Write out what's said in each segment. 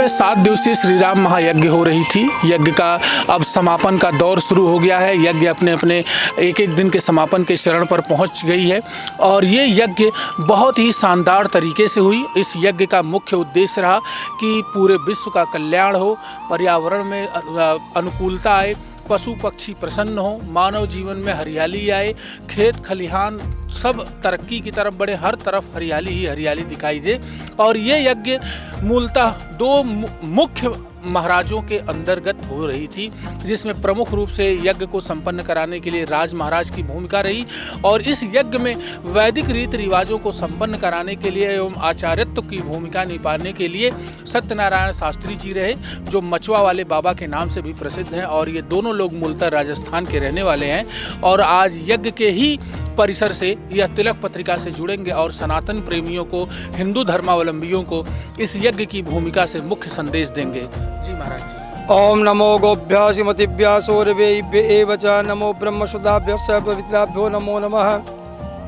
में 7 दिवसीय श्री राम महायज्ञ हो रही थी। यज्ञ का अब समापन का दौर शुरू हो गया है। यज्ञ अपने अपने एक एक दिन के समापन के चरण पर पहुंच गई है और ये यज्ञ बहुत ही शानदार तरीके से हुई। इस यज्ञ का मुख्य उद्देश्य रहा कि पूरे विश्व का कल्याण हो, पर्यावरण में अनुकूलता आए, पशु पक्षी प्रसन्न हो, मानव जीवन में हरियाली आए, खेत खलिहान सब तरक्की की तरफ बढ़े, हर तरफ हरियाली ही हरियाली दिखाई दे। और ये यज्ञ मूलतः 2 मुख्य महाराजों के अंतर्गत हो रही थी, जिसमें प्रमुख रूप से यज्ञ को संपन्न कराने के लिए राज महाराज की भूमिका रही। और इस यज्ञ में वैदिक रीति रिवाजों को संपन्न कराने के लिए एवं आचार्यत्व की भूमिका निभाने के लिए सत्यनारायण शास्त्री जी रहे, जो मचवा वाले बाबा के नाम से भी प्रसिद्ध हैं। और ये दोनों लोग मूलतः राजस्थान के रहने वाले हैं और आज यज्ञ के ही परिसर से यह तिलक पत्रिका से जुड़ेंगे और सनातन प्रेमियों को, हिंदू धर्मावलंबियों को इस यज्ञ की भूमिका से मुख्य संदेश देंगे। जी महाराज जी। ओम नमो गोभ्य श्रीमतीभ्य सौरभ्य एव च नमो ब्रह्मसुदाभ्यश्च पवित्राभ्यो नमो नमः।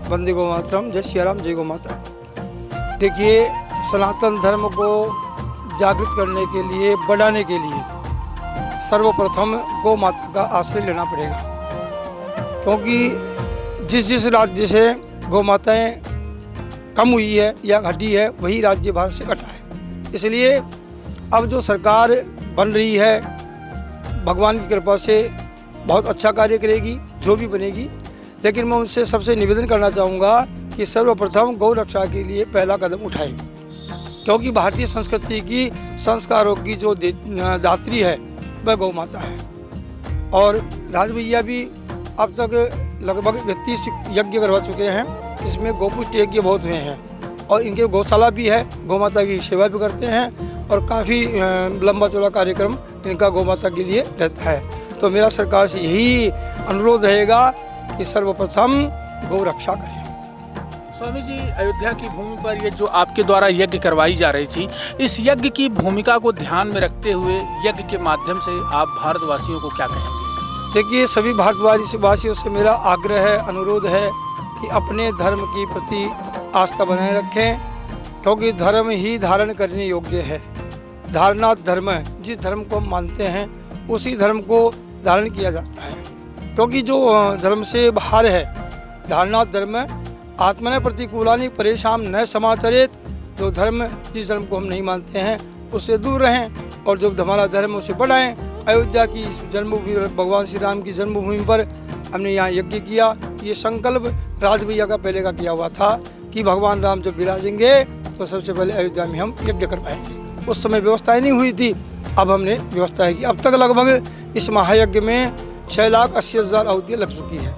वंदे गो मातरम। जय श्री राम, जय गो माता। देखिए, सनातन धर्म को जागृत करने के लिए, बढ़ाने के लिए सर्वप्रथम गौ माता का आश्रय लेना पड़ेगा, क्योंकि जिस राज्य से गौ माताएँ कम हुई है या घटी है, वही राज्य भारत से घटा है। इसलिए अब जो सरकार बन रही है, भगवान की कृपा से बहुत अच्छा कार्य करेगी, जो भी बनेगी। लेकिन मैं उनसे सबसे निवेदन करना चाहूँगा कि सर्वप्रथम गौ रक्षा के लिए पहला कदम उठाएं, क्योंकि भारतीय संस्कृति की, संस्कारों की जो दात्री है वह गौ माता है। और राज भैया भी अब तक लगभग 33 यज्ञ करवा चुके हैं। इसमें गोपुष्ट यज्ञ बहुत हुए हैं और इनके गौशाला भी है, गौ माता की सेवा भी करते हैं और काफ़ी लंबा चौड़ा कार्यक्रम इनका गौ माता के लिए रहता है। तो मेरा सरकार से यही अनुरोध रहेगा कि सर्वप्रथम गौ रक्षा करें। स्वामी जी, अयोध्या की भूमि पर ये जो आपके द्वारा यज्ञ करवाई जा रही थी, इस यज्ञ की भूमिका को ध्यान में रखते हुए यज्ञ के माध्यम से आप भारतवासियों को क्या कहेंगे? देखिए, सभी भारतवासियों से मेरा आग्रह है, अनुरोध है कि अपने धर्म के प्रति आस्था बनाए रखें, क्योंकि धर्म ही धारण करने योग्य है। धारणात धर्म है, जिस धर्म को हम मानते हैं उसी धर्म को धारण किया जाता है। क्योंकि जो धर्म से बाहर है, धारणात धर्म आत्मने प्रतिकूलानि परेशान न समाचरित। जो धर्म, जिस धर्म को हम नहीं मानते हैं उससे दूर रहें और जो हमारा धर्म उसे बढ़ाएं। अयोध्या की इस जन्मभूमि, भगवान श्री राम की जन्मभूमि पर हमने यहाँ यज्ञ किया। ये संकल्प राज भैया का पहले का किया हुआ था कि भगवान राम जब विराजेंगे तो सबसे पहले अयोध्या में हम यज्ञ करवाएंगे। उस समय व्यवस्थाएं नहीं हुई थी, अब हमने व्यवस्था की। अब तक लगभग इस महायज्ञ में 6,80,000 आहुतियाँ लग चुकी है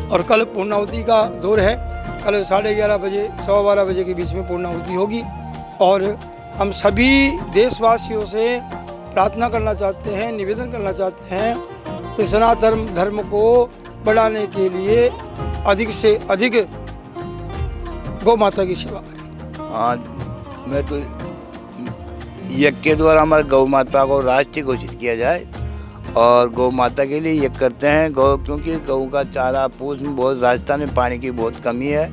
और कल पूर्णाहुति का दौर है। कल 11:30 बजे, 12:15 बजे के बीच में पूर्णाहुति होगी। और हम सभी देशवासियों से प्रार्थना करना चाहते हैं, निवेदन करना चाहते हैं कि सनातन धर्म को बढ़ाने के लिए अधिक से अधिक गौ माता की सेवा करें। हाँ, मैं तो यज्ञ के द्वारा हमारे गौ माता को राष्ट्रीय घोषित किया जाए और गौ माता के लिए यज्ञ करते हैं। क्योंकि गौ का चारा पूछ में बहुत, राजस्थान में पानी की बहुत कमी है,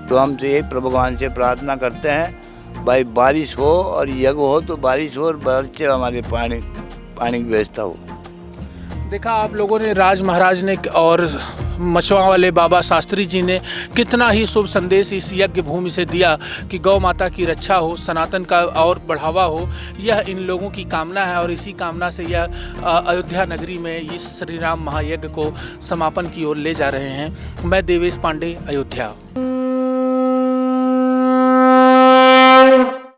तो हम तो यही भगवान से प्रार्थना करते हैं भाई बारिश हो और यज्ञ हो तो बारिश हो और बच्चे हमारे पानी की व्यवस्था हो। देखा आप लोगों ने, राज महाराज ने और मचवा वाले बाबा शास्त्री जी ने कितना ही शुभ संदेश इस यज्ञ भूमि से दिया कि गौ माता की रक्षा हो, सनातन का और बढ़ावा हो। यह इन लोगों की कामना है और इसी कामना से यह अयोध्या नगरी में इस श्री राम महायज्ञ को समापन की ओर ले जा रहे हैं। मैं देवेश पांडे, अयोध्या।